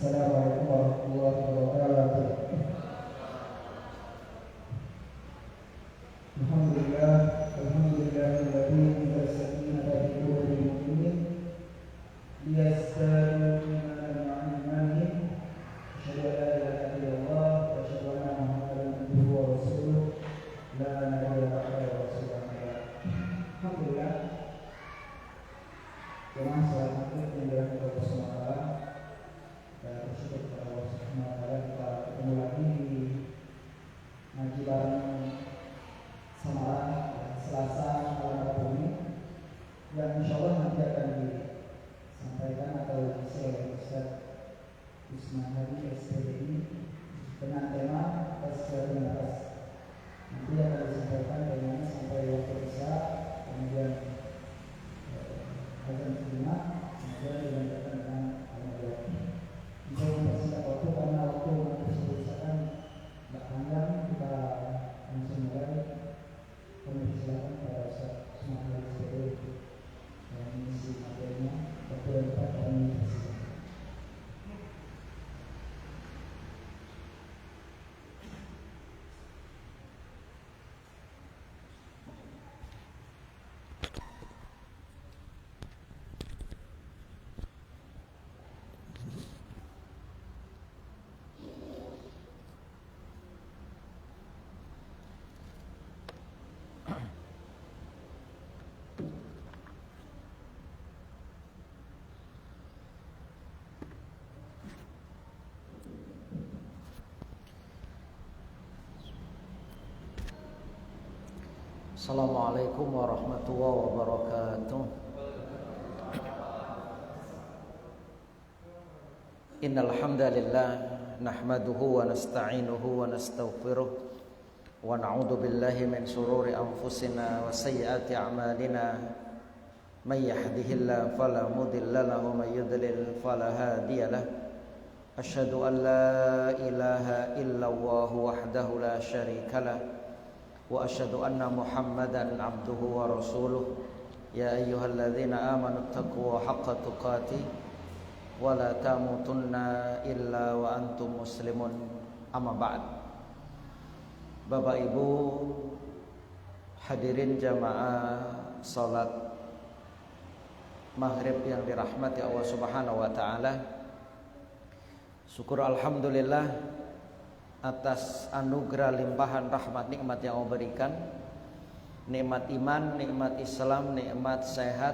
Assalamualaikum warahmatullahi wabarakatuh. Alhamdulillah, alhamdulillahilladzi anzala sakinata fi qulubil mu'minin liyazdadu imanan ma'a imanihim. Asyhadu an la ilaha illallah wa asyhadu anna Muhammadan abduhu wa rasuluh. La ilaha illallah. Alhamdulillah. Jemaah salat Maghrib yang dirahmati Allah Subhanahu wa taala. Kita bersyukur kepada Allah Subhanahu wa taala kita ketemu lagi di ngaji bareng Semarang Selasa malam Rabu ini yang insyaallah nanti akan disampaikan atau diisi oleh Ustaz Usman Hadi SPDI dengan tema kesehatan nafas. Nanti akan disampaikan bagaimana sampai waktu Isya, kemudian azan Jumat, kemudian dilanjutkan dengan amal. Untuk mempersingkat waktu karena waktu tersebut akan tidak panjang, kita langsung mulai. Kami silakan para Ustaz Usman Hadi SPDI yang mengisi materinya. Waktu yang tepat kami persilakan. Assalamualaikum warahmatullahi wabarakatuh. Innal hamdalillah nahmaduhu wa nasta'inuhu wa nastaghfiruh wa na'udzu billahi min shururi anfusina wa sayyiati a'malina. May yahdihillahu fala mudilla lahu wa may yudlil fala hadiya lahu. Asyhadu an la ilaha illallah wahdahu la syarika lahu wa asyhadu anna Muhammadan abduhu wa rasuluh. Ya ayyuhalladzina amanu taqullaha haqqa tuqatih wa la tamutunna illa wa antum muslimun. Amma ba'd. Bapak Ibu hadirin jamaah salat Maghrib yang dirahmati Allah Subhanahu wa taala. Syukur alhamdulillah atas anugerah limpahan rahmat nikmat yang Allah berikan, nikmat iman, nikmat Islam, nikmat sehat,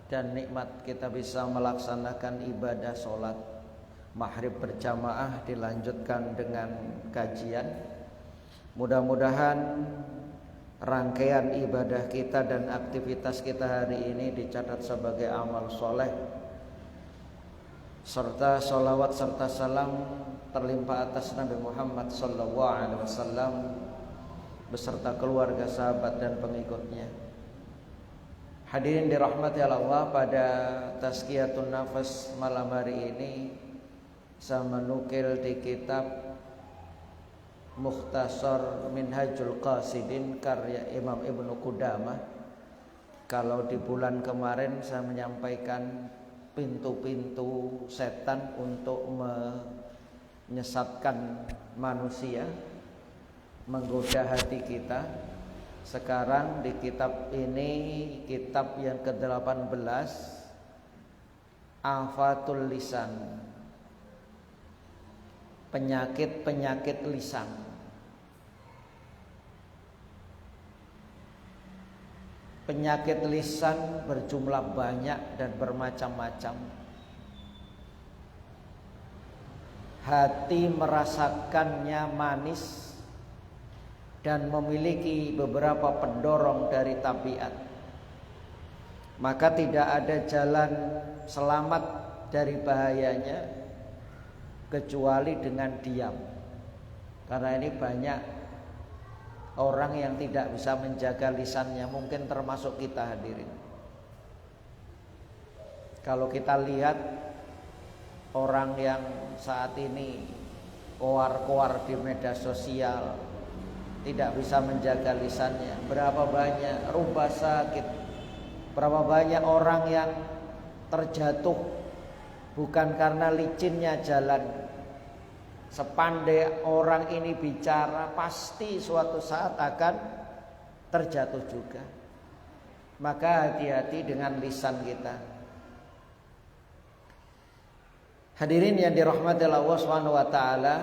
dan nikmat kita bisa melaksanakan ibadah sholat maghrib berjamaah dilanjutkan dengan kajian. Mudah-mudahan rangkaian ibadah kita dan aktivitas kita hari ini dicatat sebagai amal soleh, serta sholawat serta salam terlimpah atas Nabi Muhammad SAW beserta keluarga, sahabat, dan pengikutnya. Hadirin dirahmati Allah, pada Tazkiyatun Nafas malam hari ini saya menukil di kitab Mukhtasar Minhajul Qasidin karya Imam Ibnu Qudamah. Kalau di bulan kemarin saya menyampaikan pintu-pintu setan untuk menyesatkan manusia, menggoda hati kita. Sekarang di kitab ini, kitab yang ke-18, Afatul Lisan, penyakit-penyakit lisan. Penyakit lisan berjumlah banyak dan bermacam-macam. Hati merasakannya manis dan memiliki beberapa pendorong dari tabiat. Maka tidak ada jalan selamat dari bahayanya kecuali dengan diam. Karena ini banyak orang yang tidak bisa menjaga lisannya, mungkin termasuk kita hadirin. Kalau kita lihat orang yang saat ini koar-koar di media sosial, tidak bisa menjaga lisannya, berapa banyak rubah sakit, berapa banyak orang yang terjatuh bukan karena licinnya jalan. Sepandai orang ini bicara, pasti suatu saat akan terjatuh juga. Maka hati-hati dengan lisan kita. Hadirin yang dirahmati Allah Subhanahu wa taala,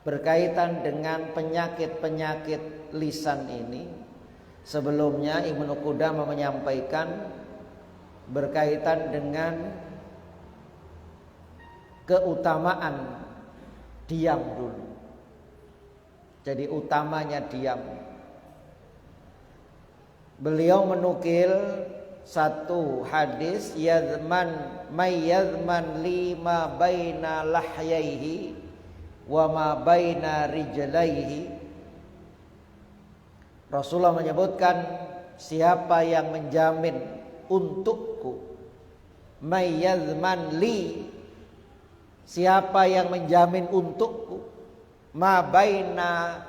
berkaitan dengan penyakit-penyakit lisan ini, sebelumnya Ibnu Qudamah menyampaikan berkaitan dengan keutamaan diam dulu. Jadi utamanya diam. Beliau menukil satu hadis, may yazman lima baina lahyaihi wa ma baina rijlaihi. Rasulullah menyebutkan, siapa yang menjamin untukku, may yazman li, siapa yang menjamin untukku, ma baina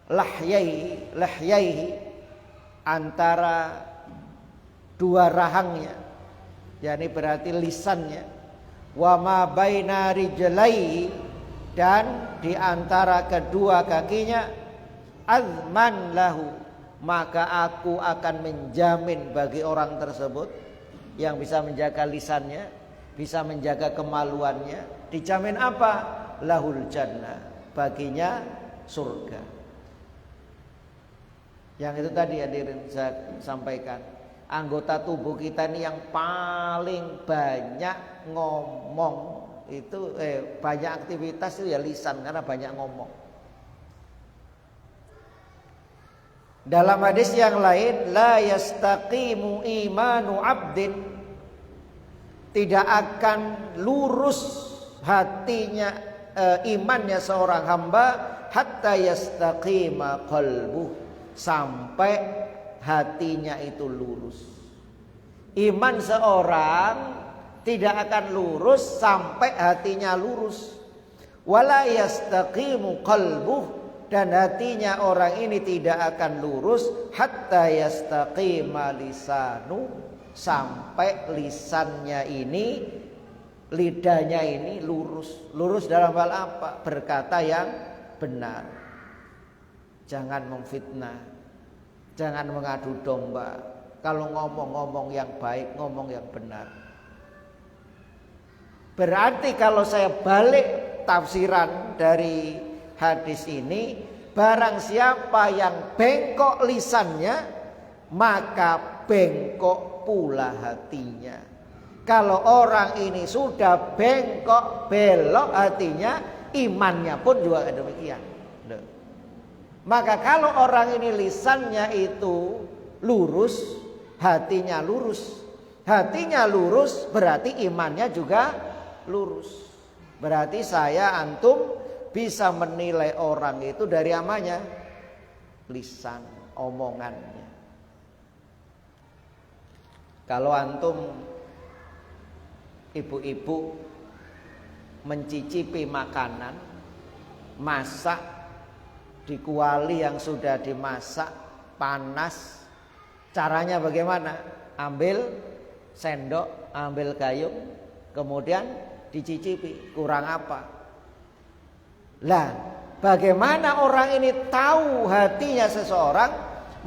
lahyaihi, antara dua rahangnya, yakni berarti lisannya, wa ma baina rijlaihi, dan di antara kedua kakinya, azman lahu, maka aku akan menjamin bagi orang tersebut yang bisa menjaga lisannya, bisa menjaga kemaluannya, dijamin apa? Lahul jannah, baginya surga. Yang itu tadi hadirin saya sampaikan, anggota tubuh kita ini yang paling banyak ngomong itu banyak aktivitas itu ya lisan, karena banyak ngomong. Dalam hadis yang lain, la yastaqimu imanu abdin, tidak akan lurus hatinya, imannya seorang hamba, hatta yastaqima qalbuh, sampai hatinya itu lurus. Iman seorang tidak akan lurus sampai hatinya lurus. Wala yastaqimu qalbuh, dan hatinya orang ini tidak akan lurus hatta yastaqima lisanu, sampai lisannya ini, lidahnya ini lurus. Lurus dalam hal apa? Berkata yang benar. Jangan memfitnah, jangan mengadu domba. Kalau ngomong yang baik, ngomong yang benar. Berarti kalau saya balik tafsiran dari hadis ini, barang siapa yang bengkok lisannya, maka bengkok pula hatinya. Kalau orang ini sudah bengkok, belok hatinya, imannya pun juga demikian. Maka kalau orang ini lisannya itu lurus, hatinya lurus. Hatinya lurus berarti imannya juga lurus. Berarti saya, antum bisa menilai orang itu dari amanya, lisan, omongannya. Kalau antum ibu-ibu mencicipi makanan, masak di kuali yang sudah dimasak panas, caranya bagaimana? Ambil sendok, ambil gayung, kemudian dicicipi, kurang apa? Lah, bagaimana orang ini tahu hatinya seseorang?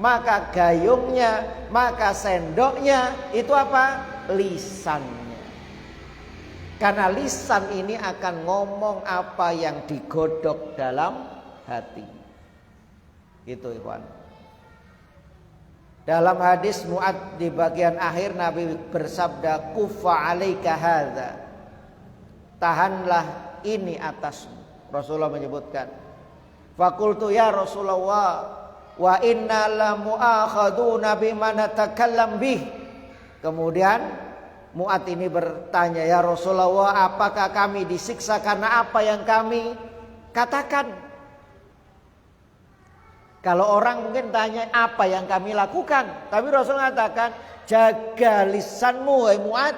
Maka gayungnya, maka sendoknya itu apa? Lisannya. Karena lisan ini akan ngomong apa yang digodok dalam hati. Itu ikhwan. Dalam hadis Mu'ad di bagian akhir, Nabi bersabda, kuffa alaika hadza, tahanlah ini atasmu. Rasulullah menyebutkan, fakultu ya Rasulullah, wa inna la mu'akhaduna bima natakallam bih. Kemudian Mu'ad ini bertanya, ya Rasulullah, apakah kami disiksa karena apa yang kami katakan? Kalau orang mungkin tanya apa yang kami lakukan, tapi Rasul mengatakan jaga lisanmu wahai Mu'ad.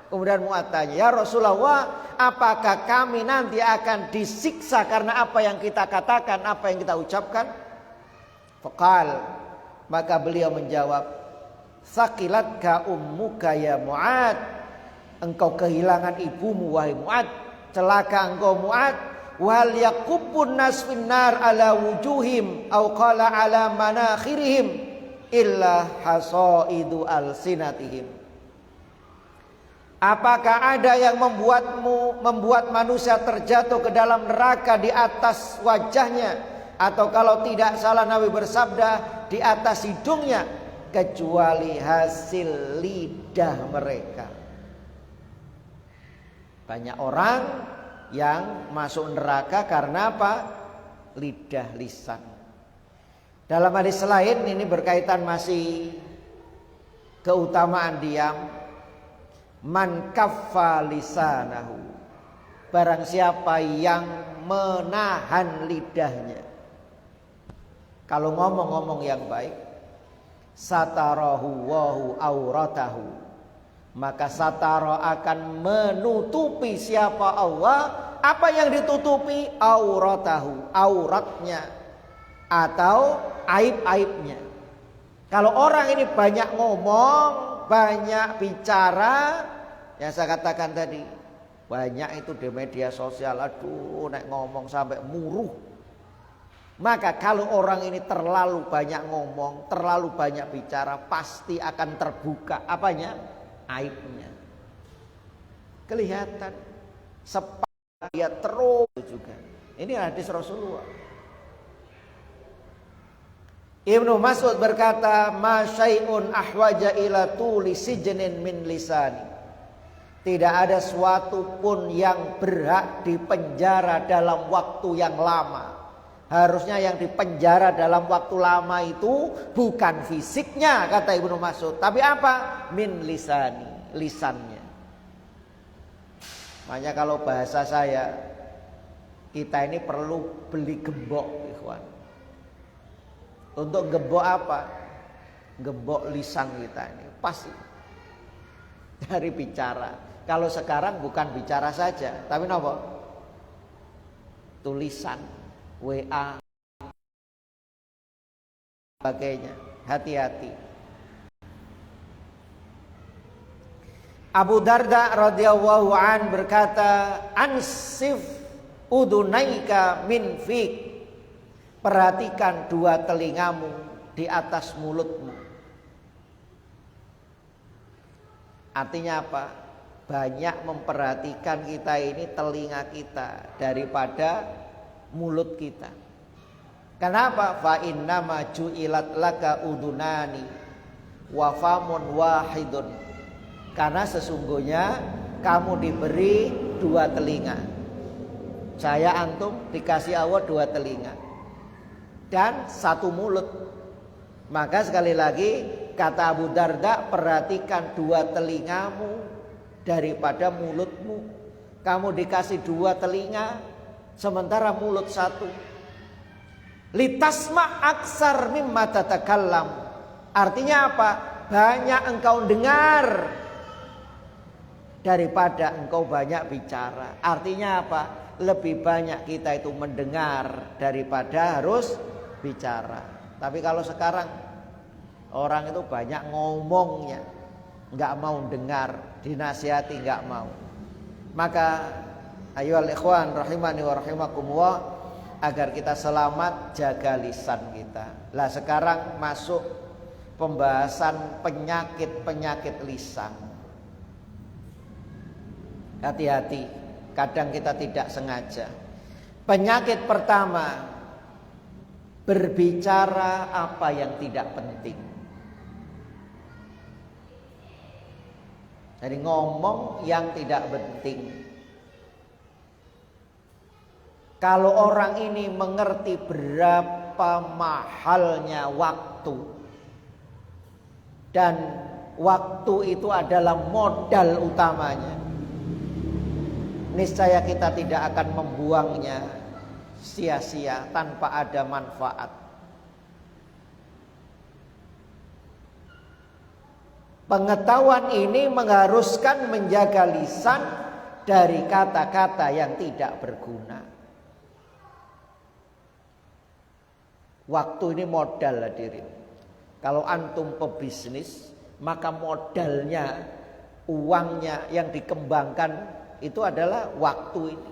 Kemudian Mu'ad tanya, ya Rasulullah, apakah kami nanti akan disiksa karena apa yang kita katakan, apa yang kita ucapkan? Faqal, maka beliau menjawab, sakilatka ummuka ya Mu'ad, engkau kehilangan ibumu wahai Mu'ad, celaka engkau Mu'ad. Wal yakubun nas finnar ala wujuhim au qala ala manakhirihim illa hasaidu alsinatihim. Apakah ada yang membuat manusia terjatuh ke dalam neraka di atas wajahnya, atau kalau tidak salah Nabi bersabda di atas hidungnya, kecuali hasil lidah mereka. Banyak orang yang masuk neraka karena apa? Lidah, lisan. Dalam hadis lain ini berkaitan masih keutamaan diam. Man kaffa lisanahu, barang siapa yang menahan lidahnya, kalau ngomong yang baik, satarahu wahu auratahu, maka satara akan menutupi siapa Allah. Apa yang ditutupi? Auratahu, auratnya atau aib-aibnya. Kalau orang ini banyak ngomong, banyak bicara, yang saya katakan tadi, banyak itu di media sosial, aduh nek ngomong sampai muruh. Maka kalau orang ini terlalu banyak ngomong, terlalu banyak bicara, pasti akan terbuka apanya? Aibnya. Kelihatan sepak dia terus juga. Ini hadis Rasulullah. Ibnu Mas'ud berkata, "Ma syai'un ahwaja ila tuli sijnin min lisani." Tidak ada suatu pun yang berhak dipenjara dalam waktu yang lama. Harusnya yang dipenjara dalam waktu lama itu bukan fisiknya, kata Ibnu Mas'ud, tapi apa? Min lisani, lisannya. Makanya kalau bahasa saya, kita ini perlu beli gembok, ikhwan. Untuk gembok apa? Gembok lisan kita ini pasti dari bicara. Kalau sekarang bukan bicara saja, tapi apa? Tulisan, WA, sebagainya. Hati-hati. Abu Darda radhiyallahu an berkata, "Ansif udunaika min fik." Perhatikan dua telingamu di atas mulutmu. Artinya apa? Banyak memperhatikan kita ini telinga kita daripada mulut kita. Kenapa? Fa innama ju'ilat laka udunani wa famun wahidun. Karena sesungguhnya kamu diberi dua telinga. Saya antum dikasih Allah dua telinga dan satu mulut. Maka sekali lagi kata Abu Darda, perhatikan dua telingamu daripada mulutmu. Kamu dikasih dua telinga sementara mulut satu. Litasma aksar mimma tatakallam. Artinya apa? Banyak engkau dengar daripada engkau banyak bicara. Artinya apa? Lebih banyak kita itu mendengar daripada harus bicara. Tapi kalau sekarang orang itu banyak ngomongnya, nggak mau dengar, dinasihati nggak mau. Maka ayyuhal ikhwan rahimani wa rahimakumullah, agar kita selamat jaga lisan kita. Lah sekarang masuk pembahasan penyakit-penyakit lisan. Hati-hati, kadang kita tidak sengaja. Penyakit pertama, berbicara apa yang tidak penting. Jadi ngomong yang tidak penting. Kalau orang ini mengerti berapa mahalnya waktu, dan waktu itu adalah modal utamanya, niscaya kita tidak akan membuangnya sia-sia tanpa ada manfaat. Pengetahuan ini mengharuskan menjaga lisan dari kata-kata yang tidak berguna. Waktu ini modal, hadirin. Kalau antum pebisnis, maka modalnya uangnya yang dikembangkan itu adalah waktu ini.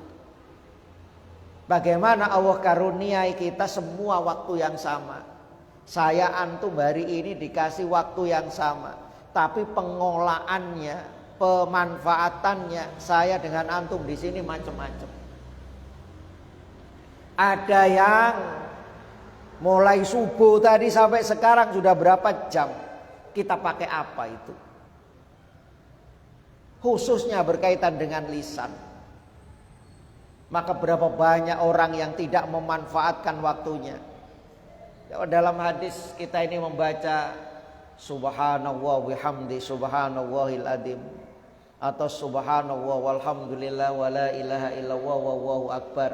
Bagaimana Allah karuniai kita semua waktu yang sama. Saya antum hari ini dikasih waktu yang sama, tapi pengolahannya, pemanfaatannya saya dengan antum di sini macam-macam. Ada yang mulai subuh tadi sampai sekarang sudah berapa jam, kita pakai apa itu? Khususnya berkaitan dengan lisan. Maka berapa banyak orang yang tidak memanfaatkan waktunya. Dalam hadis kita ini membaca subhanallah bihamdi subhanallahil adzim, atau subhanallah walhamdulillah wala ilaha illallah wallahu akbar,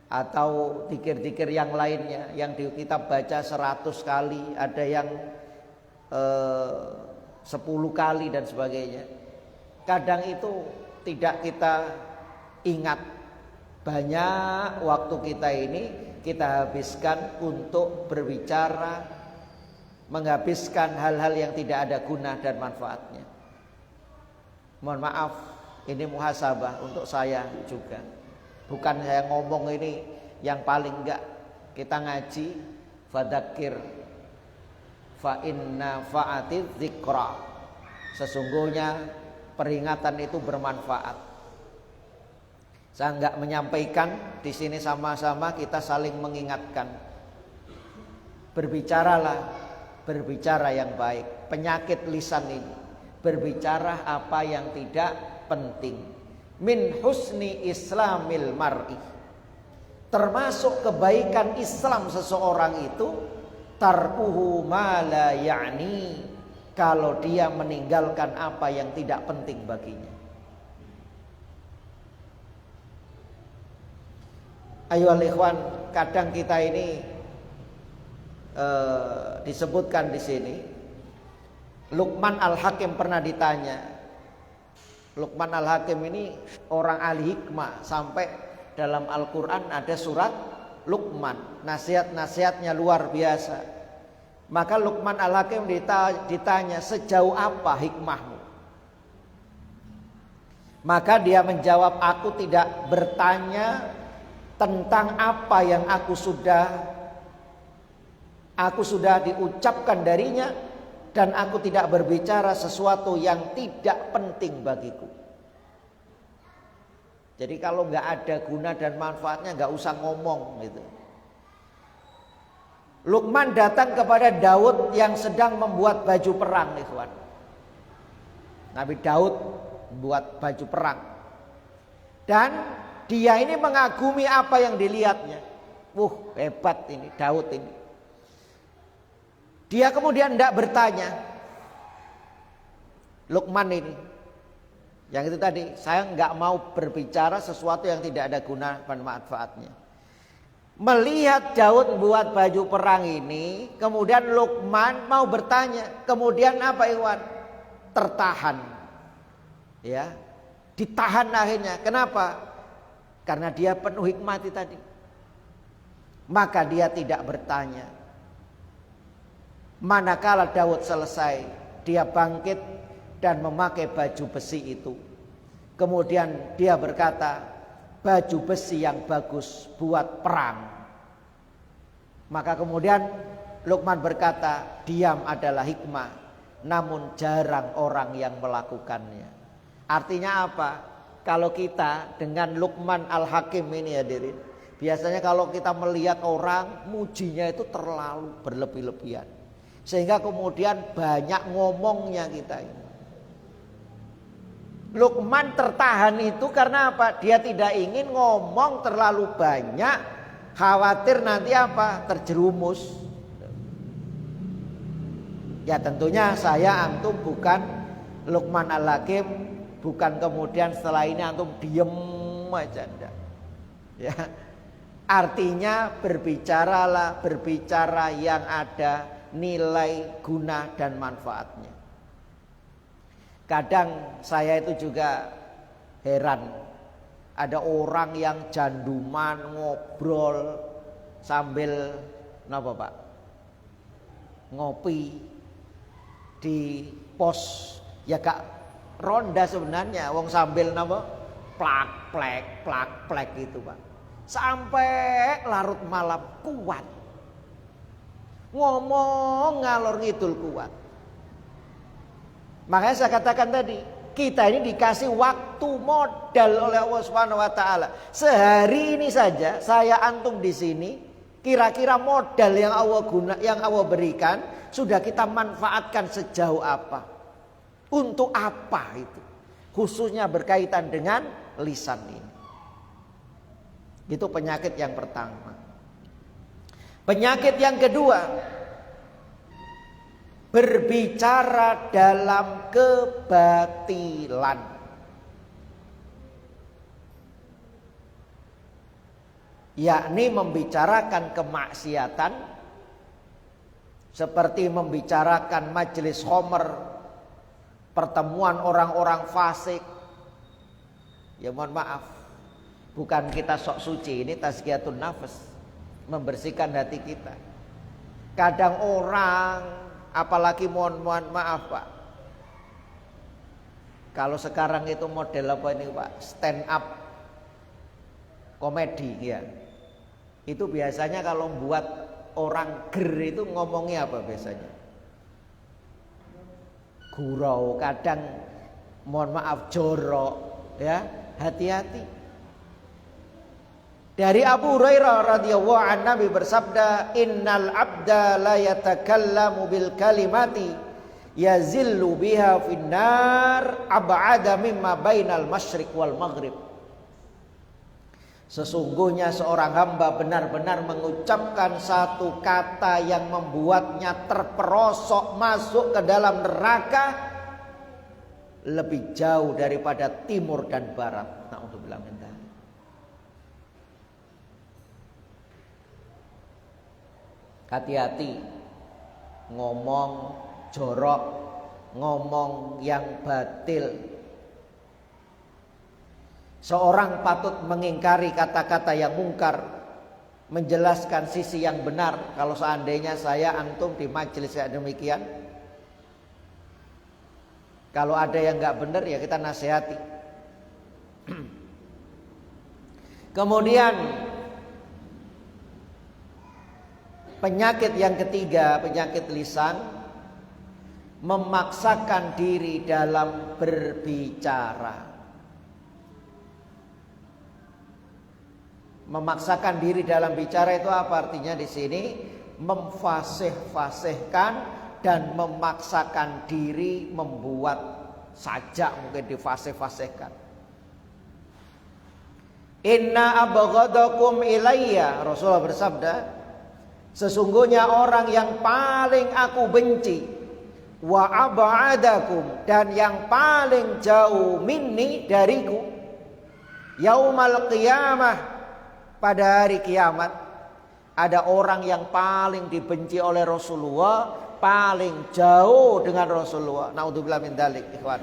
atau zikir-zikir yang lainnya yang kita baca 100 kali, ada yang 10 kali dan sebagainya. Kadang itu tidak kita ingat, banyak waktu kita ini kita habiskan untuk berbicara, menghabiskan hal-hal yang tidak ada guna dan manfaatnya. Mohon maaf, ini muhasabah untuk saya juga. Bukan saya ngomong ini yang paling enggak. Kita ngaji, fadzakir fa inna fa'atiz dzikra. Sesungguhnya peringatan itu bermanfaat. Saya enggak menyampaikan, di sini sama-sama kita saling mengingatkan. Berbicara yang baik. Penyakit lisan ini, berbicara apa yang tidak penting. Min husni islamil mar'i, termasuk kebaikan Islam seseorang itu tarkuhu ma la ya'ni, kalau dia meninggalkan apa yang tidak penting baginya. Ayohal ikhwan, kadang kita ini disebutkan di sini, Luqman Al-Hakim pernah ditanya. Luqman Al-Hakim ini orang ahli hikmah, sampai dalam Al-Quran ada surat Luqman, nasihat-nasihatnya luar biasa. Maka Luqman Al-Hakim ditanya, sejauh apa hikmahmu? Maka dia menjawab, aku tidak bertanya tentang apa yang aku sudah diucapkan darinya, dan aku tidak berbicara sesuatu yang tidak penting bagiku. Jadi kalau nggak ada guna dan manfaatnya nggak usah ngomong gitu. Luqman datang kepada Daud yang sedang membuat baju perang, ikhwan. Nabi Daud membuat baju perang, dan dia ini mengagumi apa yang dilihatnya. Hebat ini Daud ini. Dia kemudian tidak bertanya. Luqman ini, yang itu tadi, saya nggak mau berbicara sesuatu yang tidak ada guna dan manfaatnya. Melihat Daud membuat baju perang ini, kemudian Luqman mau bertanya. Kemudian apa, Iwan? Tertahan. Ya, ditahan akhirnya. Kenapa? Karena dia penuh hikmah tadi. Maka dia tidak bertanya. Manakala Daud selesai, dia bangkit dan memakai baju besi itu. Kemudian dia berkata, baju besi yang bagus buat perang. Maka kemudian Luqman berkata, diam adalah hikmah, namun jarang orang yang melakukannya. Artinya apa? Kalau kita dengan Luqman Al-Hakim ini hadirin, biasanya kalau kita melihat orang, mujinya itu terlalu berlebih-lebihan, sehingga kemudian banyak ngomongnya kita ini. Luqman tertahan itu karena apa? Dia tidak ingin ngomong terlalu banyak, khawatir nanti apa? Terjerumus. Ya tentunya saya antum bukan Luqman Al-Hakim, bukan kemudian setelah ini antum diem aja, enggak. Ya. Artinya berbicara yang ada nilai guna dan manfaatnya. Kadang saya itu juga heran, ada orang yang janduman ngobrol sambil napa Pak? Ngopi di pos Ya gak ronda sebenarnya, wong sambil napa plak plek gitu Pak. Sampai larut malam kuat. Ngomong ngalor ngidul kuat. Makanya saya katakan tadi, kita ini dikasih waktu modal oleh Allah Subhanahu wa taala. Sehari ini saja saya antum di sini, kira-kira modal yang Allah berikan sudah kita manfaatkan sejauh apa? Untuk apa itu? Khususnya berkaitan dengan lisan ini. Itu penyakit yang pertama. Penyakit yang kedua, berbicara dalam kebatilan. Yakni membicarakan kemaksiatan, seperti membicarakan majelis khomer, pertemuan orang-orang fasik. Ya mohon maaf, bukan kita sok suci, ini tazkiyatun nafas, membersihkan hati kita. Kadang orang, apalagi mohon maaf Pak, kalau sekarang itu model apa ini Pak, stand up komedi ya, itu biasanya kalau buat orang ger itu ngomongnya apa biasanya? Gurau, kadang mohon maaf jorok ya, hati-hati. Dari Abu Hurairah radhiyallahu anhu Nabi bersabda, innal abda la yatakallamu bil kalimati yazillu biha finnar ab'ada mimma bainal masyriq wal maghrib. Sesungguhnya seorang hamba benar-benar mengucapkan satu kata yang membuatnya terperosok masuk ke dalam neraka lebih jauh daripada timur dan barat. Na'udzubillah min dzalik. Hati-hati ngomong jorok, ngomong yang batil. Seorang patut mengingkari kata-kata yang mungkar, menjelaskan sisi yang benar. Kalau seandainya saya antum di majelis kayak demikian, kalau ada yang nggak benar ya kita nasihati. Kemudian penyakit yang ketiga, penyakit lisan, memaksakan diri dalam berbicara. Memaksakan diri dalam bicara itu apa artinya di sini? Memfasih-fasihkan dan memaksakan diri membuat sajak, mungkin difasih-fasihkan. Inna abghadakum ilayya, Rasulullah bersabda, sesungguhnya orang yang paling aku benci, wa ab'adakum, dan yang paling jauh minni, dariku, yaumal qiyamah, pada hari kiamat. Ada orang yang paling dibenci oleh Rasulullah, paling jauh dengan Rasulullah. Naudzubillah min dzalik, ikhwan.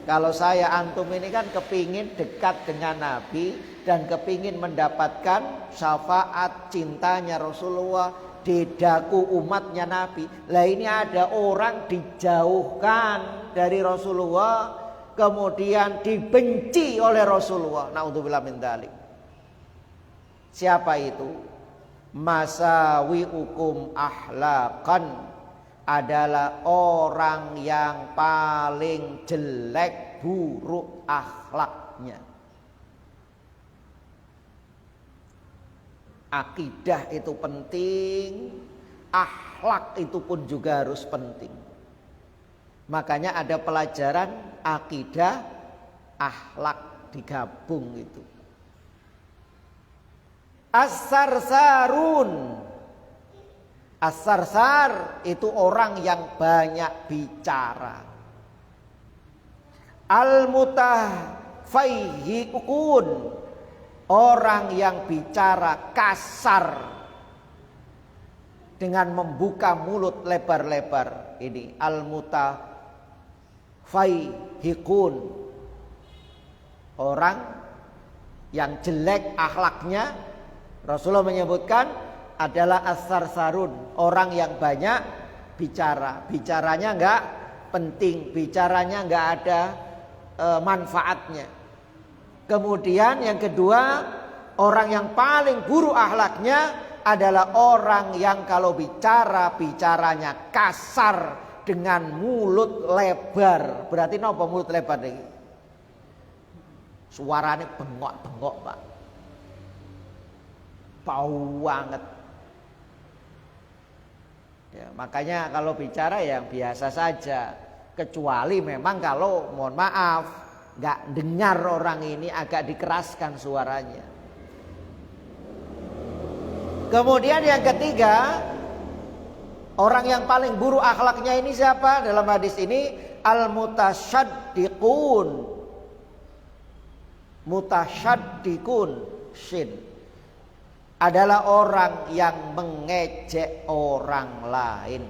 Kalau saya antum ini kan kepingin dekat dengan Nabi dan kepingin mendapatkan syafaat cintanya Rasulullah di daku umatnya Nabi. Lah ini ada orang dijauhkan dari Rasulullah, kemudian dibenci oleh Rasulullah. Naudzubillah min dzalik. Siapa itu? Masawi'ukum ahlaqan, adalah orang yang paling jelek, buruk akhlaknya. Akidah itu penting, akhlak itu pun juga harus penting. Makanya ada pelajaran akidah, akhlak digabung itu. As-sarsarun, as-sarsar itu orang yang banyak bicara. Al-mutafayyi'un, orang yang bicara kasar dengan membuka mulut lebar-lebar. Ini al-mutafayyi'un, orang yang jelek akhlaknya. Rasulullah menyebutkan adalah as-sarsarun, orang yang banyak bicara. Bicaranya enggak penting, bicaranya nggak ada manfaatnya. Kemudian yang kedua, orang yang paling buruk akhlaknya adalah orang yang kalau bicaranya kasar dengan mulut lebar. Berarti napa mulut lebar iki? Suaranya bengok-bengok, Pak. Bau banget. Ya, makanya kalau bicara yang biasa saja, kecuali memang kalau mohon maaf nggak dengar orang ini agak dikeraskan suaranya. Kemudian yang ketiga, orang yang paling buruk akhlaknya ini siapa? Dalam hadis ini al-mutasyaddiqun. Mutasyaddiqun shin adalah orang yang mengejek orang lain.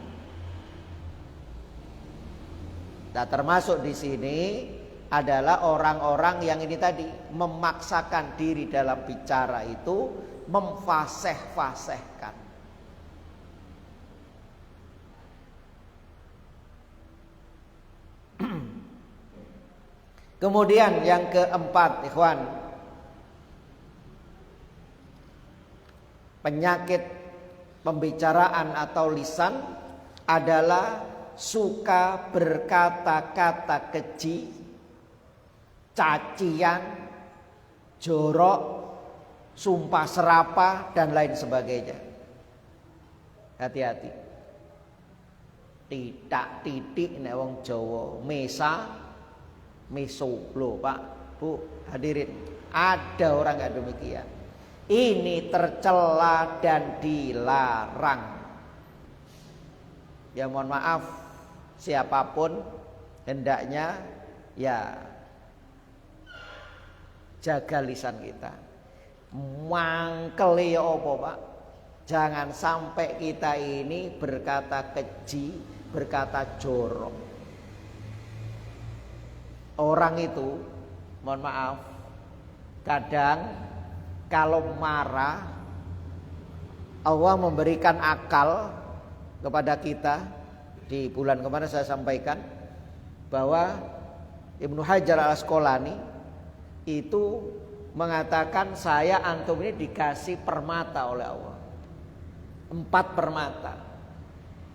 Nah, termasuk di sini adalah orang-orang yang ini tadi memaksakan diri dalam bicara itu, memfasih-fasihkan. Kemudian yang keempat, ikhwan, penyakit pembicaraan atau lisan adalah suka berkata-kata keji, cacian, jorok, sumpah serapah dan lain sebagainya. Hati-hati. Tidak titik nek wong Jawa, meso loh Pak, Bu, hadirin. Ada orang yang demikian. Ini tercela dan dilarang. Ya mohon maaf, siapapun hendaknya ya jaga lisan kita. Mangkel ya apa Pak? Jangan sampai kita ini berkata keji, berkata jorok. Orang itu, mohon maaf, kadang kalau marah, Allah memberikan akal kepada kita. Di bulan kemarin saya sampaikan bahwa Ibnu Hajar Al-Asqalani itu mengatakan saya antum ini dikasih permata oleh Allah. 4 permata.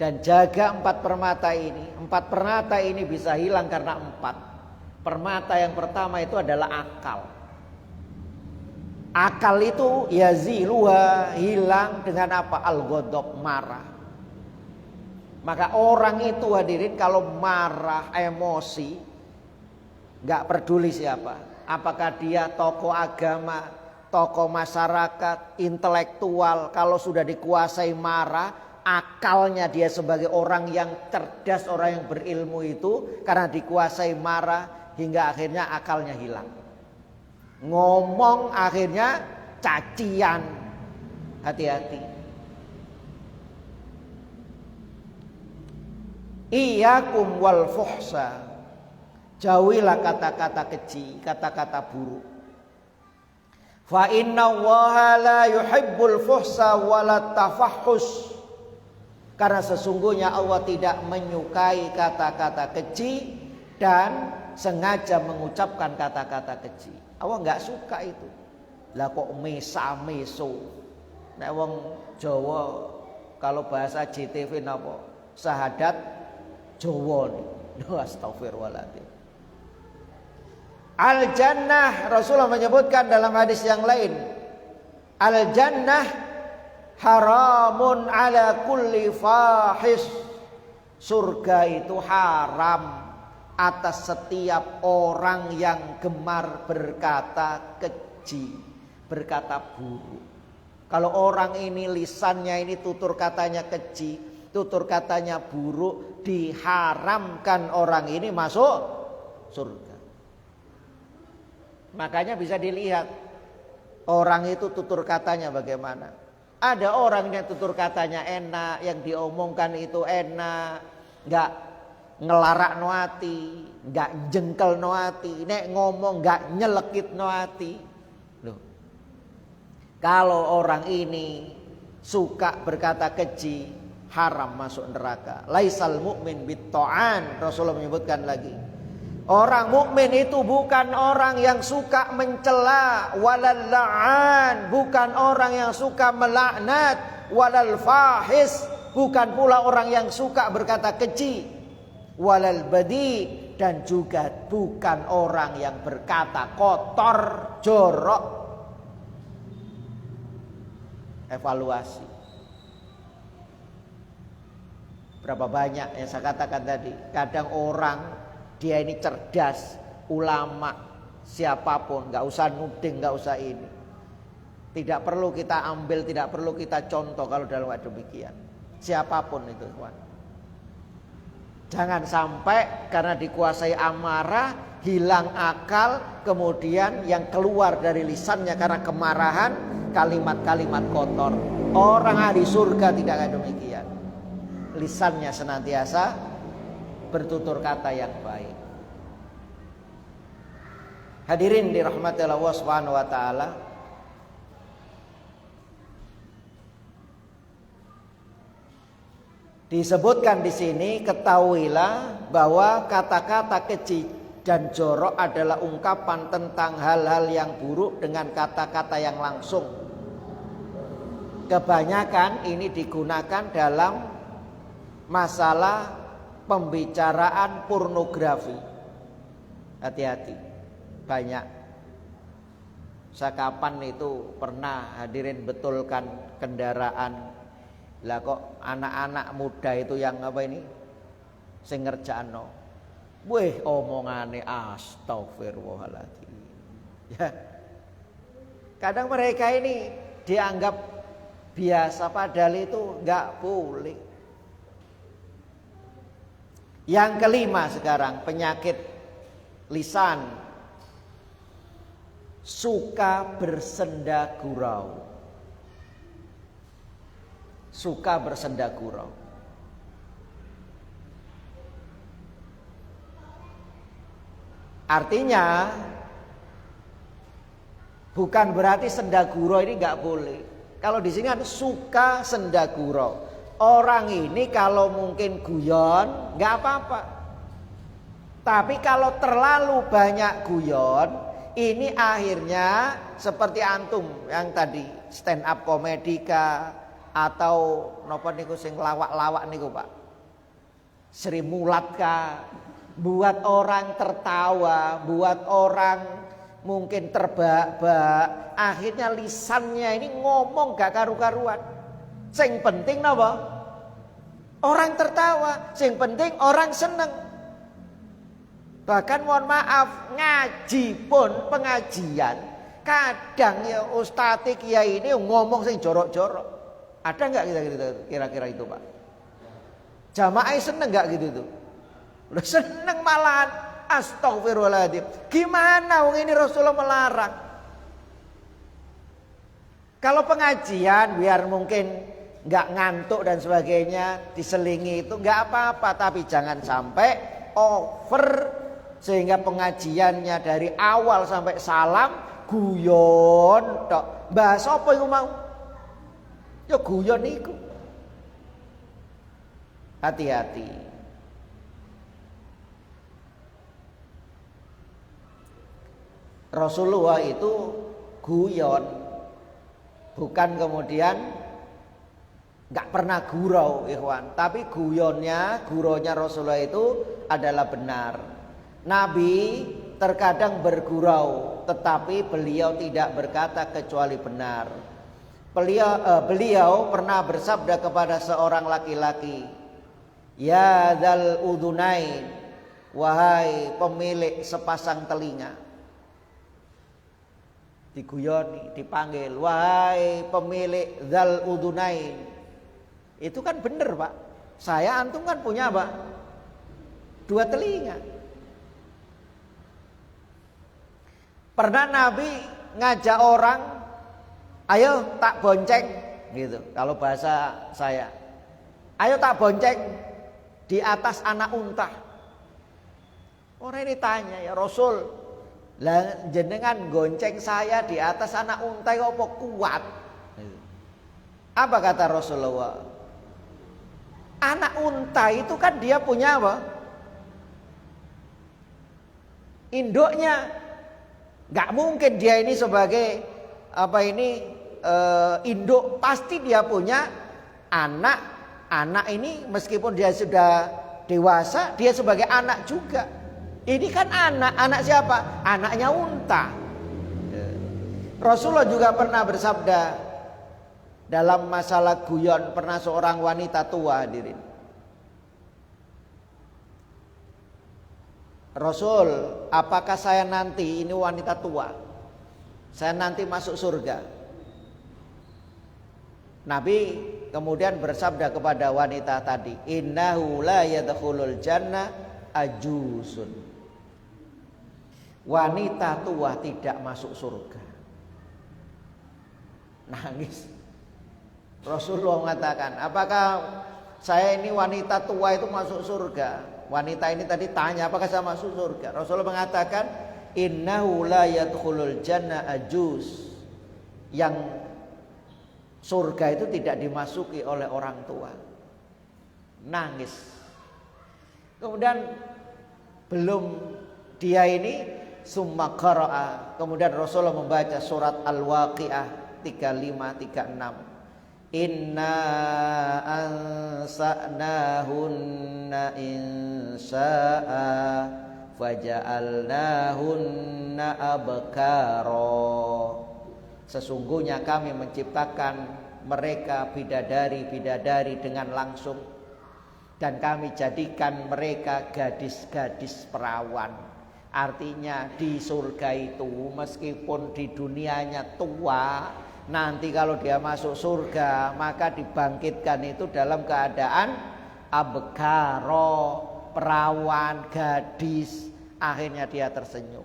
Dan jaga 4 permata ini. 4 permata ini bisa hilang karena 4. Permata yang pertama itu adalah akal. Akal itu yaziluha, hilang dengan apa? Al-ghadab, marah. Maka orang itu hadirin kalau marah, emosi, gak peduli siapa. Apakah dia tokoh agama, tokoh masyarakat, intelektual, kalau sudah dikuasai marah, akalnya dia sebagai orang yang cerdas, orang yang berilmu itu karena dikuasai marah hingga akhirnya akalnya hilang. Ngomong akhirnya cacian. Hati-hati. Iyyakum wal fuhsa. Jauhilah kata-kata keji, kata-kata buruk. Fa inna Allaha la yuhibbul fuhsa wala tafahhus. Karena sesungguhnya Allah tidak menyukai kata-kata keji dan sengaja mengucapkan kata-kata keji. Allah nggak suka itu. Lah kok mesa-meso. Nek wong Jawa kalau bahasa JTV napa? Sahadat Jawa nih. Astagfirullahaladzim. Al-jannah, Rasulullah menyebutkan dalam hadis yang lain, Al-jannah haramun ala kulli fahish. Surga itu haram atas setiap orang yang gemar berkata keji, berkata buruk. Kalau orang ini lisannya ini tutur katanya keji, tutur katanya buruk, diharamkan orang ini masuk surga. Makanya bisa dilihat orang itu tutur katanya bagaimana. Ada orang yang tutur katanya enak, yang diomongkan itu enak, nggak ngelarak no hati, nggak jengkel no hati, nek ngomong nggak nyelekit no hati. Loh, kalau orang ini suka berkata keji, haram masuk neraka. Laisal mu'min bitta'an, Rasulullah menyebutkan lagi. Orang mukmin itu bukan orang yang suka mencela, walal la'an, bukan orang yang suka melaknat, walal fahis, bukan pula orang yang suka berkata keji, walal badi, dan juga bukan orang yang berkata kotor, jorok. Evaluasi. Berapa banyak yang saya katakan tadi, kadang orang dia ini cerdas, ulama, siapapun, nggak usah nuding, nggak usah ini. Tidak perlu kita ambil, tidak perlu kita contoh kalau dalam waktu demikian. Siapapun itu, kawan. Jangan sampai karena dikuasai amarah, hilang akal, kemudian yang keluar dari lisannya karena kemarahan, kalimat-kalimat kotor. Orang ahli surga tidak kayak demikian. Lisannya senantiasa bertutur kata yang baik. Hadirin dirahmati Allah Subhanahu wa taala. Disebutkan di sini, ketahuilah bahwa kata-kata keji dan jorok adalah ungkapan tentang hal-hal yang buruk dengan kata-kata yang langsung. Kebanyakan ini digunakan dalam masalah pembicaraan pornografi. Hati-hati, banyak. Saya kapan itu pernah hadirin betulkan kendaraan. Lah kok anak-anak muda itu yang apa ini? Sing ngerjakno. Weh omongane astagfirullahaladzim. Ya. Kadang mereka ini dianggap biasa padahal itu enggak boleh. Yang kelima sekarang, penyakit lisan, suka bersenda gurau. Suka bersenda gurau. Artinya bukan berarti senda gurau ini nggak boleh. Kalau di sini kan suka senda gurau. Orang ini kalau mungkin guyon nggak apa-apa. Tapi kalau terlalu banyak guyon, ini akhirnya seperti antum yang tadi stand up komedi kah, atau napa niku sing lawak-lawak niku Pak. Sri Mulat kah, buat orang tertawa, buat orang mungkin terbak-bak, akhirnya lisannya ini ngomong gak karu-karuan. Sing penting napa? Orang tertawa, sing penting orang seneng. Bahkan mohon maaf, ngaji pun pengajian, kadang ya ustadz kiai ini ngomong sing jorok-jorok. Ada nggak kira-kira itu Pak? Jamaah seneng nggak gitu tuh? Udah seneng malahan. Astagfirullahaladzim. Gimana wong ini Rasulullah melarang? Kalau pengajian biar mungkin nggak ngantuk dan sebagainya, diselingi itu nggak apa-apa, tapi jangan sampai over sehingga pengajiannya dari awal sampai salam guyon tok. Bahas apa yang mau? Ya guyon iku. Hati-hati. Rasulullah itu guyon, bukan kemudian nggak pernah gurau, ikhwan. Tapi guronya Rasulullah itu adalah benar. Nabi terkadang bergurau, tetapi beliau tidak berkata kecuali benar. Beliau pernah bersabda kepada seorang laki-laki, ya dzal udunain, wahai pemilik sepasang telinga. Diguyoni, dipanggil, wahai pemilik dzal udunain. Itu kan benar Pak. Saya antum kan punya apa? 2 telinga. Pernah Nabi ngajak orang, ayo tak bonceng gitu. Kalau bahasa saya, ayo tak bonceng di atas anak unta. Orang ini tanya, ya Rasul, lah jenengan gonceng saya di atas anak unta kok kuat? Apa kata Rasulullah? Anak unta itu kan dia punya apa? Induknya. Gak mungkin dia ini sebagai induk, pasti dia punya anak. Anak ini meskipun dia sudah dewasa, dia sebagai anak juga. Ini kan anak siapa? Anaknya unta. Rasulullah juga pernah bersabda dalam masalah guyon, pernah seorang wanita tua hadirin. Rasul, apakah saya nanti, ini wanita tua, saya nanti masuk surga? Nabi kemudian bersabda kepada wanita tadi, innahu la yadkhulul jannah ajusun. Wanita tua tidak masuk surga. Nangis. Rasulullah mengatakan, apakah saya ini wanita tua itu masuk surga? Wanita ini tadi tanya, apakah saya masuk surga? Rasulullah mengatakan, innahu la yadkhulul jannah ajuz. Yang surga itu tidak dimasuki oleh orang tua. Nangis. Kemudian belum dia ini summa qara'a. Kemudian Rasulullah membaca surat Al-Waqiah 35-36. Inna ansa'nahunna insya'a faja'alnahunna abkara. Sesungguhnya kami menciptakan mereka bidadari-bidadari dengan langsung, dan kami jadikan mereka gadis-gadis perawan. Artinya di surga itu meskipun di dunianya tua, nanti kalau dia masuk surga maka dibangkitkan itu dalam keadaan abkaro, perawan, gadis. Akhirnya dia tersenyum.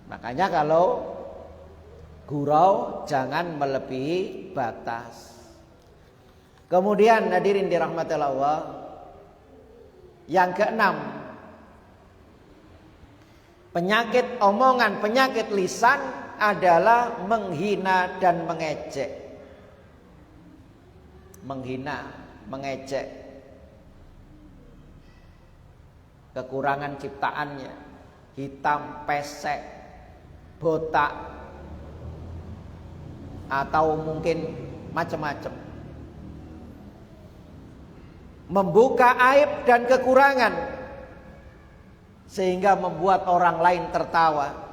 Makanya kalau gurau jangan melebihi batas. Kemudian hadirin dirahmati Allah, yang keenam, penyakit omongan, penyakit lisan adalah menghina dan mengejek. Menghina, mengejek kekurangan ciptaannya, hitam, pesek, botak, atau mungkin macam-macam. Membuka aib dan kekurangan sehingga membuat orang lain tertawa.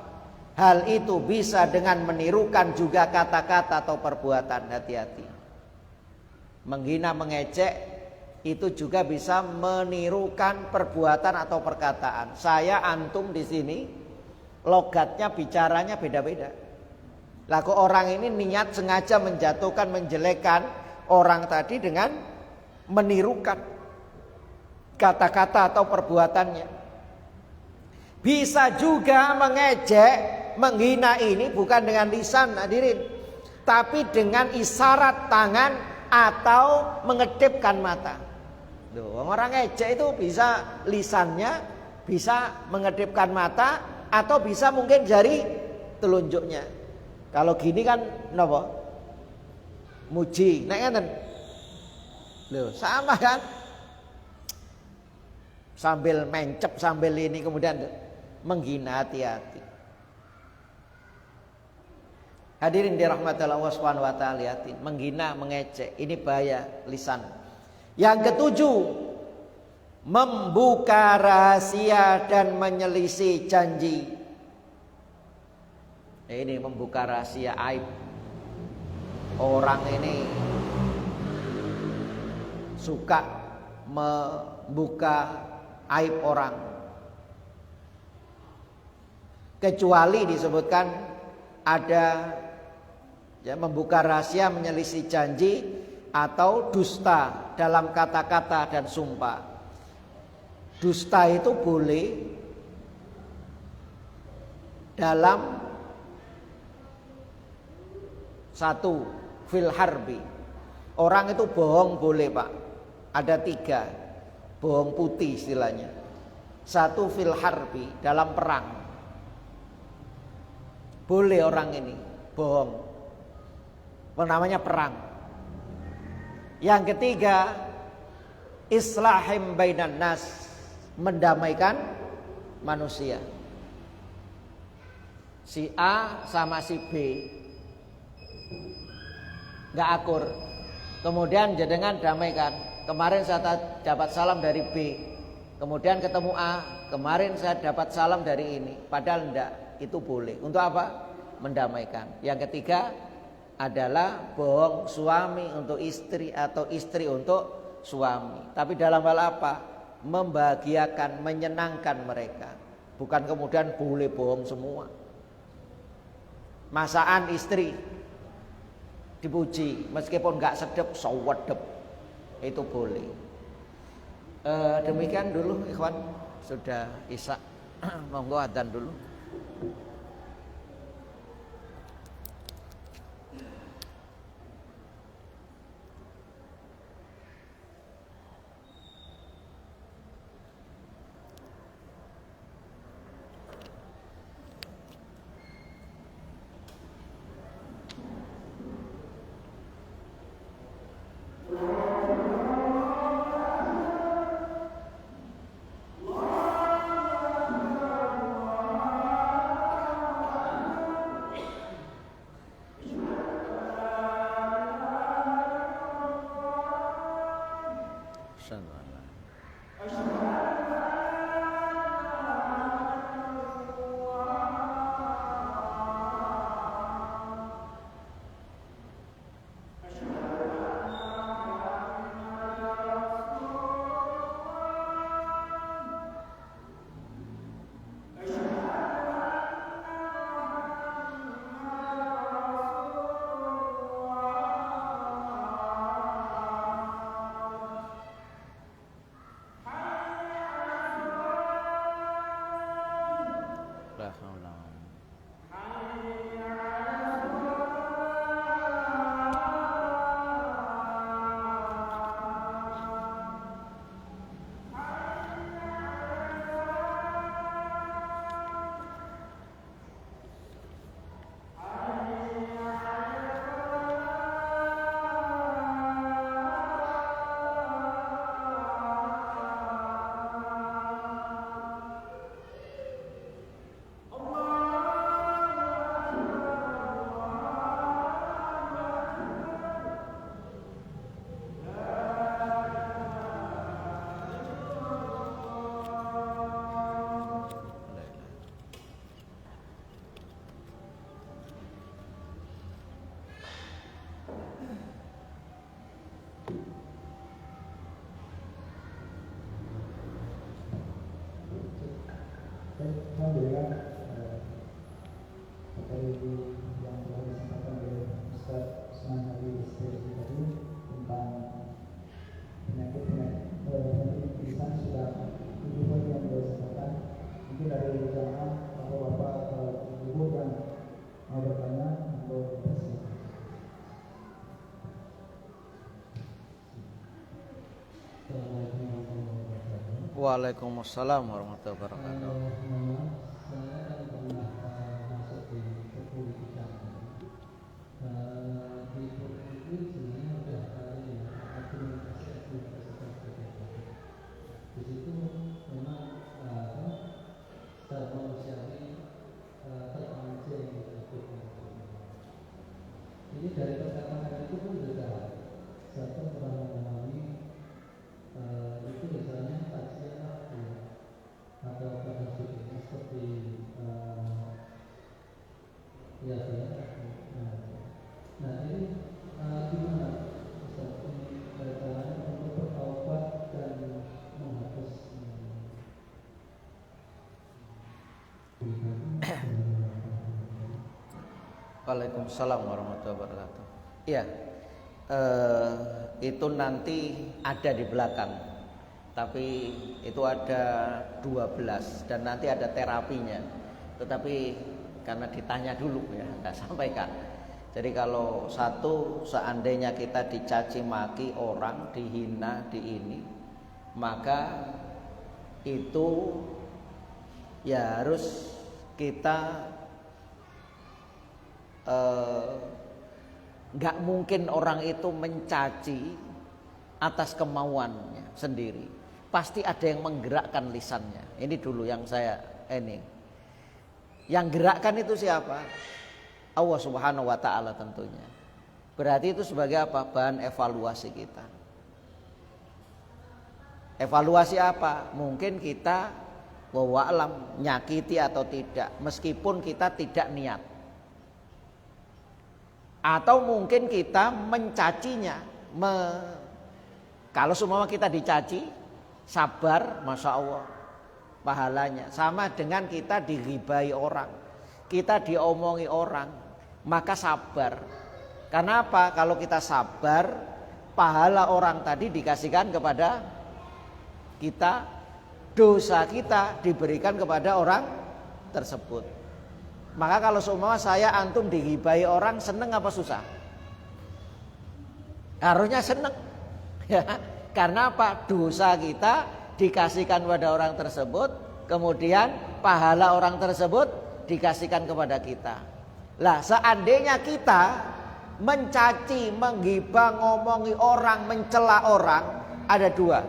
Hal itu bisa dengan menirukan juga kata-kata atau perbuatan. Hati-hati. Menghina, mengejek itu juga bisa menirukan perbuatan atau perkataan. Saya, antum di sini logatnya, bicaranya beda-beda. Lah kok orang ini niat sengaja menjatuhkan, menjelekkan orang tadi dengan menirukan kata-kata atau perbuatannya. Bisa juga mengejek, menghina ini bukan dengan lisan hadirin, tapi dengan isyarat tangan atau mengedipkan mata. Orang ejek itu bisa lisannya, bisa mengedipkan mata, atau bisa mungkin jari telunjuknya. Kalau gini kan napa? Muji, nek ngeten. Loh, sama kan? Sambil mencep, sambil ini kemudian menghina, hati-hati. Hadirin dirahmati Allah Subhanahu wa taala, lihatin, menghina, mengejek, ini bahaya lisan. Yang ketujuh, membuka rahasia dan menyelisih janji. Ini membuka rahasia, aib. Orang ini suka membuka aib orang. Kecuali disebutkan ada ya, membuka rahasia, menyelisih janji, atau dusta dalam kata-kata dan sumpah. Dusta itu boleh dalam satu, fil harbi. Orang itu bohong boleh, Pak. Ada 3. Bohong putih istilahnya. 1 fil harbi, dalam perang. Boleh orang ini bohong. Namanya perang. Yang ketiga, islahim bainan nas, mendamaikan manusia. Si A sama si B nggak akur, kemudian jenengan damaikan. Kemarin saya dapat salam dari B, kemudian ketemu A, kemarin saya dapat salam dari ini, padahal enggak. Itu boleh. Untuk apa? Mendamaikan. Yang ketiga adalah bohong suami untuk istri atau istri untuk suami. Tapi dalam hal apa? Membahagiakan, menyenangkan mereka. Bukan kemudian boleh bohong semua. Masakan istri dipuji meskipun nggak sedep, sawedep, itu boleh. Demikian dulu ikhwan, sudah isya. Monggo adzan dulu. Alhamdulillah, seperti yang telah disampaikan oleh Ustaz Usman Habib tadi tentang penyakit tulisan sudah ibu yang disampaikan. Mungkin dari jamaah atau bapak atau ibu yang mau bertanya untuk bersiap. Waalaikumsalam warahmatullahi wabarakatuh. Ini dari perkataan itu pun juga saya pernah mengalami itu misalnya kajian aku atau pada sudutnya seperti ya saya nah ini gimana Ustaz ini caranya untuk bertaubat dan menghapus Waalaikumsalam warahmatullahi wabarakatuh. Iya, itu nanti ada di belakang. Tapi itu ada 12 dan nanti ada terapinya. Tetapi karena ditanya dulu ya, nggak sampaikan. Jadi kalau satu, seandainya kita dicaci maki orang, dihina, di ini, maka itu ya harus kita nggak mungkin orang itu mencaci atas kemauannya sendiri. Pasti ada yang menggerakkan lisannya. Ini dulu yang saya Yang gerakkan itu siapa? Allah Subhanahu wa taala tentunya. Berarti itu sebagai apa? Bahan evaluasi kita. Evaluasi apa? Mungkin kita wallahu alam nyakiti atau tidak, meskipun kita tidak niat. Atau mungkin kita mencacinya. Kalau semua kita dicaci, sabar, masya Allah, pahalanya. Sama dengan kita dighibai orang, kita diomongi orang, maka sabar. Karena apa? Kalau kita sabar, pahala orang tadi dikasihkan kepada kita, dosa kita diberikan kepada orang tersebut. Maka kalau semua saya antum dighibai orang, seneng apa susah? Harusnya seneng. Ya, karena apa? Dosa kita dikasihkan kepada orang tersebut, kemudian pahala orang tersebut dikasihkan kepada kita. Lah, seandainya kita mencaci, menggibah, ngomongi orang, mencela orang, ada dua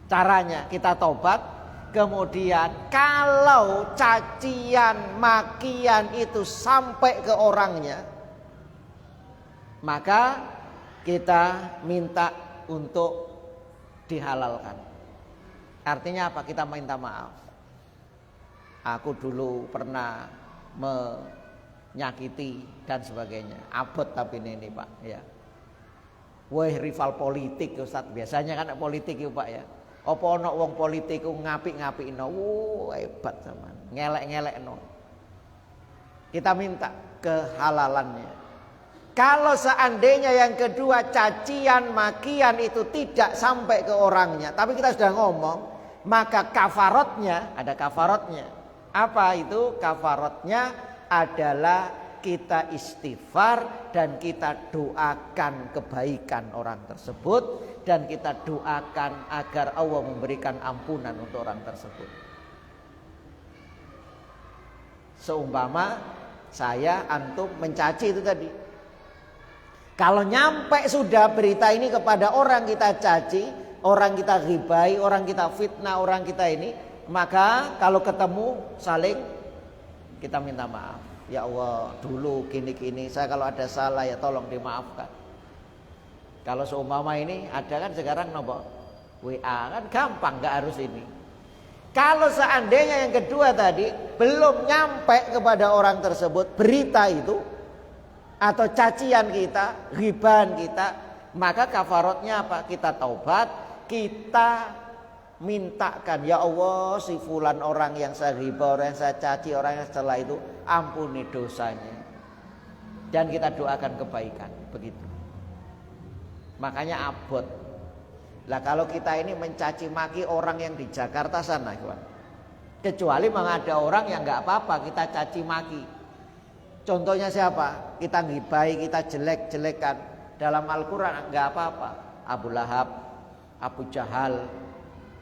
caranya. Kita tobat. Kemudian kalau cacian, makian itu sampai ke orangnya, maka kita minta untuk dihalalkan. Artinya apa? Kita minta maaf. Aku dulu pernah menyakiti dan sebagainya. Abot tapi ini Pak ya. Wah, rival politik Ustaz. Biasanya kan politik ya Pak ya. Apa ana wong politik ku ngapik-ngapikno, hebat zaman. Ngelek-ngelekno. Kita minta kehalalannya. Kalau seandainya yang kedua cacian, makian itu tidak sampai ke orangnya, tapi kita sudah ngomong, maka kafarotnya, ada kafarotnya. Apa itu? Kafarotnya adalah kita istighfar dan kita doakan kebaikan orang tersebut, dan kita doakan agar Allah memberikan ampunan untuk orang tersebut. Seumpama saya antum mencaci itu tadi, kalau nyampe sudah berita ini kepada orang kita caci, orang kita ghibai, orang kita fitnah, orang kita ini, maka kalau ketemu saling kita minta maaf. Ya Allah, dulu gini-gini, saya kalau ada salah ya tolong dimaafkan. Kalau seumpama ini ada kan sekarang nomor WA kan gampang, nggak harus ini. Kalau seandainya yang kedua tadi belum nyampe kepada orang tersebut berita itu atau cacian kita, ghibahan kita, maka kafarotnya apa? Kita taubat, kita mintakan, ya Allah, si fulan orang yang saya ghibah, orang yang saya caci, orang yang setelah itu ampuni dosanya, dan kita doakan kebaikan. Begitu. Makanya abot. Lah kalau kita ini mencaci maki orang yang di Jakarta sana, kawan. Kecuali memang ada orang yang nggak apa-apa kita caci maki. Contohnya siapa? Kita ngibai, kita jelek-jelekan. Dalam Al-Quran nggak apa-apa. Abu Lahab, Abu Jahal,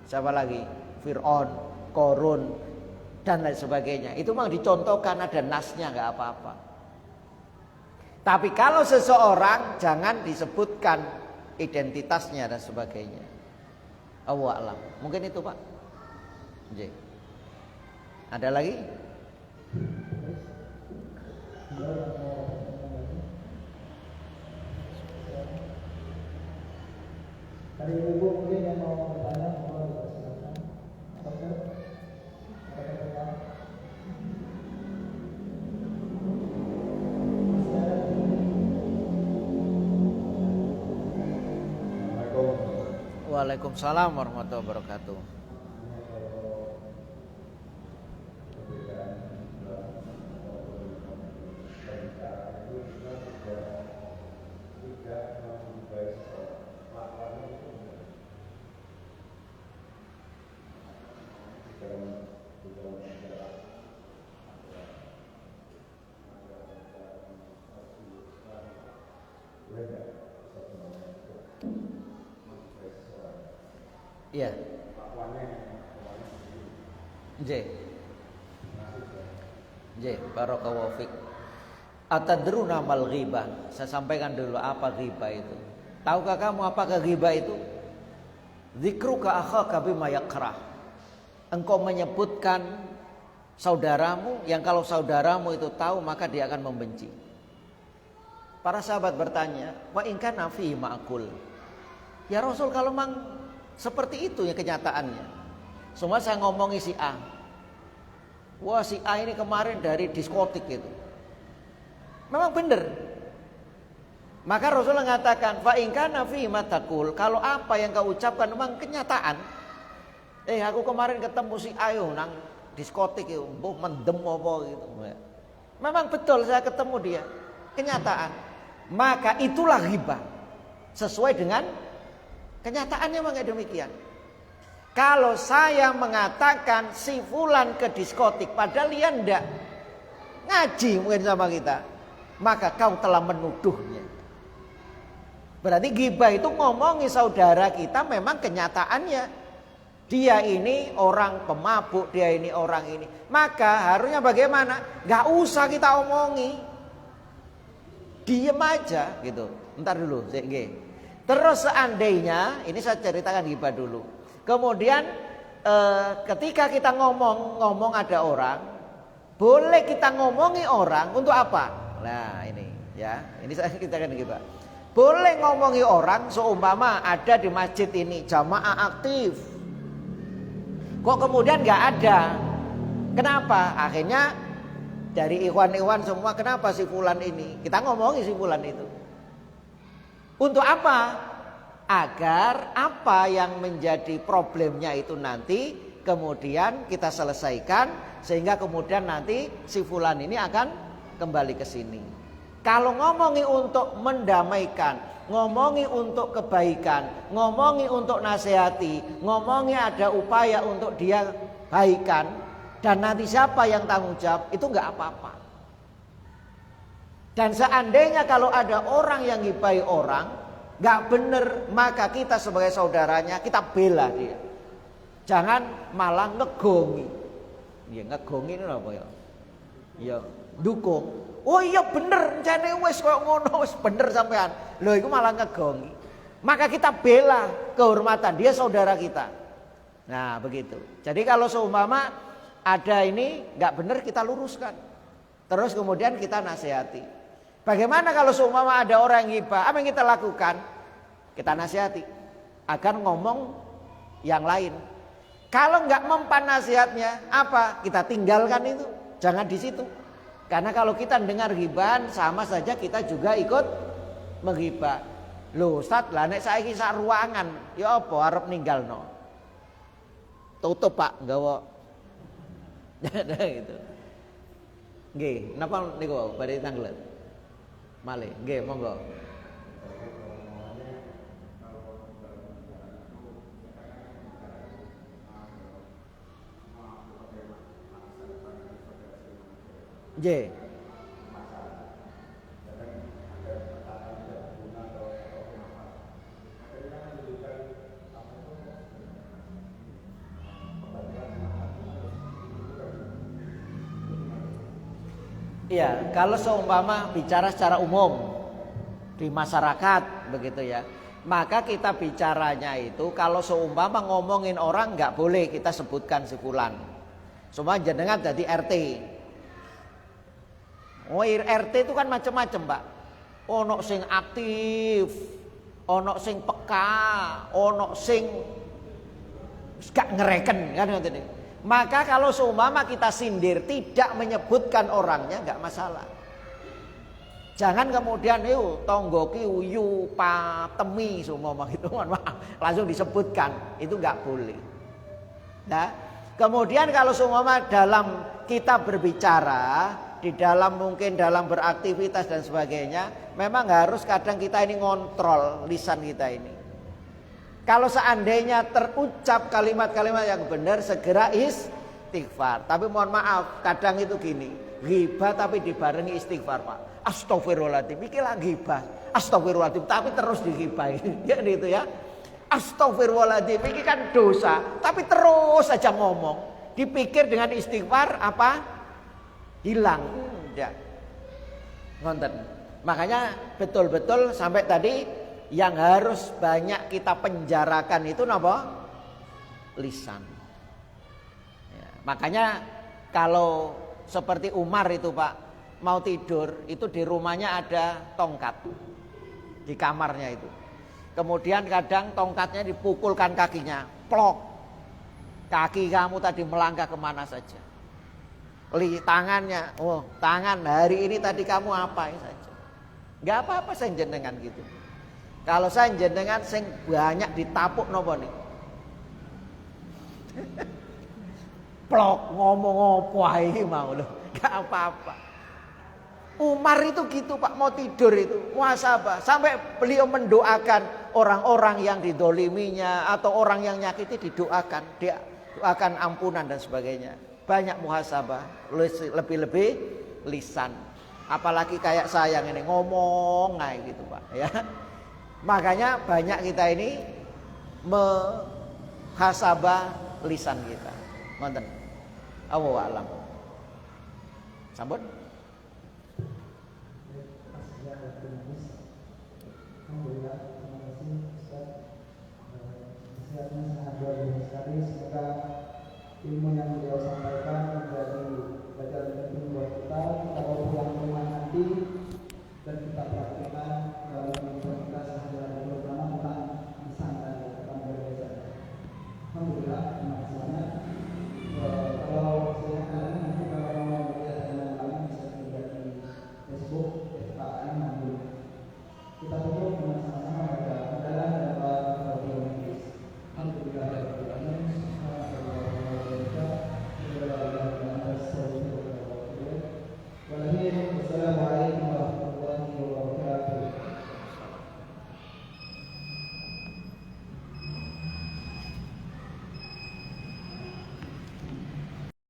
siapa lagi? Fir'aun, Korun, dan lain sebagainya. Itu memang dicontohkan, ada nasnya, nggak apa-apa. Tapi kalau seseorang jangan disebutkan identitasnya dan sebagainya. Allah alam. Mungkin itu Pak. J. Ada lagi? Ada ibu mungkin yang mau bertanya, mau silakan. Dokter, ada pertanyaan? Waalaikumsalam warahmatullahi wabarakatuh. Iya. Barakallahu fik. Atadruna mal ghibah. Saya sampaikan dulu apa ghibah itu. Tahukah kamu apa ghibah itu? Dzikruka akhaka bima yakrah. Engkau menyebutkan saudaramu yang kalau saudaramu itu tahu maka dia akan membenci. Para sahabat bertanya, wa in kana fi ma'kul. Ya Rasul, kalau memang seperti itu ya kenyataannya. Semua saya ngomongi si A. Wah, si A ini kemarin dari diskotik itu. Memang benar. Maka Rasul mengatakan, fa in kana fi ma taqul, kalau apa yang kau ucapkan memang kenyataan. Aku kemarin ketemu si A nang diskotik itu, mendem apa gitu. Memang betul saya ketemu dia. Kenyataan. Maka itulah ghibah. Sesuai dengan kenyataannya memang demikian. Kalau saya mengatakan si fulan ke diskotik padahal dia enggak ngaji mungkin sama kita, maka kau telah menuduhnya. Berarti ghibah itu ngomongi saudara kita memang kenyataannya. Dia ini orang pemabuk, dia ini orang ini. Maka harusnya bagaimana? Gak usah kita omongi. Diem aja gitu. Bentar dulu, terus seandainya, ini saya ceritakan ghibah dulu. Kemudian ketika kita ngomong ada orang, boleh kita ngomongi orang untuk apa? Nah ini ya, ini saya ceritakan ghibah. Boleh ngomongi orang seumpama ada di masjid ini jamaah aktif. Kok kemudian gak ada? Kenapa? Akhirnya dari ikhwan-ikhwan semua, kenapa si fulan ini? Kita ngomongi si fulan itu. Untuk apa? Agar apa yang menjadi problemnya itu nanti kemudian kita selesaikan, sehingga kemudian nanti si fulan ini akan kembali ke sini. Kalau ngomongi untuk mendamaikan, ngomongi untuk kebaikan, ngomongi untuk nasihati, ngomongi ada upaya untuk dia baikan, dan nanti siapa yang tanggung jawab, itu enggak apa-apa. Dan seandainya kalau ada orang yang ngibai orang enggak benar, maka kita sebagai saudaranya kita bela dia. Jangan malah ngegongi. Ya ngegongi itu apa ya? Ya dukung. Oh iya bener, jane wis koyo ngono, wis bener sampean. Lho iku malah ngegongi. Maka kita bela kehormatan dia, saudara kita. Nah, begitu. Jadi kalau seumpama ada ini enggak bener, kita luruskan. Terus kemudian kita nasihati. Bagaimana kalau seumpama ada orang yang ghibah? Apa yang kita lakukan? Kita nasihati agar ngomong yang lain. Kalau enggak mempan nasihatnya, apa? Kita tinggalkan itu. Jangan di situ. Karena kalau kita dengar ghibahan sama saja kita juga ikut menghibah. Loh Ustaz, lah nek saiki sak ruangan, ya apa arep ninggalno? Tutup Pak, nggawa. Gitu. Nggih, napa niku badhe tanglet? Malih, nggih monggo. Nggih. Iya, kalau seumpama bicara secara umum di masyarakat begitu ya, maka kita bicaranya itu kalau seumpama ngomongin orang nggak boleh kita sebutkan si fulan. Semua jenengan jadi RT. Oh, RT itu kan macam-macam, Pak. Ono sing aktif, ono sing peka, ono sing gak ngereken kan ngoten. Maka kalau seumpama kita sindir tidak menyebutkan orangnya enggak masalah. Jangan kemudian tonggo ki uyu patemi seumpama gitu, maaf, langsung disebutkan, itu enggak boleh. Nah, kemudian kalau seumpama dalam kita berbicara, di dalam mungkin dalam beraktivitas dan sebagainya, memang harus kadang kita ini ngontrol lisan kita ini. Kalau seandainya terucap kalimat-kalimat yang benar, segera istighfar. Tapi mohon maaf, kadang itu gini, ghibah tapi dibarengi istighfar, Pak. Astagfirullahaladzim, iki lah ghibah. Astagfirullahaladzim, tapi terus dighibahi. Ya gitu ya. Astagfirullahaladzim, ini kan dosa, tapi terus saja ngomong. Dipikir dengan istighfar apa? Hilang. Ya. Ngonten. Makanya betul-betul sampai tadi yang harus banyak kita penjarakan itu napa? Lisan. Ya, makanya kalau seperti Umar itu Pak, mau tidur itu di rumahnya ada tongkat di kamarnya itu. Kemudian kadang tongkatnya dipukulkan kakinya, plok. Kaki kamu tadi melangkah kemana saja. Tangannya, oh tangan hari ini tadi kamu apa saja. Gak apa-apa saya jenengan gitu. Kalau saya jenengan sing banyak ditapuk nopo nih. Plok ngomong apa iki mau lho. Gak apa-apa. Umar itu gitu Pak, mau tidur itu muhasabah sampai beliau mendoakan orang-orang yang didoliminya atau orang yang nyakiti didoakan, dia doakan ampunan dan sebagainya. Banyak muhasabah, lebih-lebih lisan. Apalagi kayak saya ini ngomong kayak gitu Pak ya. Makanya banyak kita ini muhasabah lisan kita. Ngoten. Allahu a'lam. Sampun? Alhamdulillah, terima kasih Ustaz. Nasihatnya sangat luar biasa sekali. Semoga ilmu yang beliau sampaikan menjadi pelajaran penting buat kita. Kita bawa pulang ke rumah nanti dan kita praktekkan dalam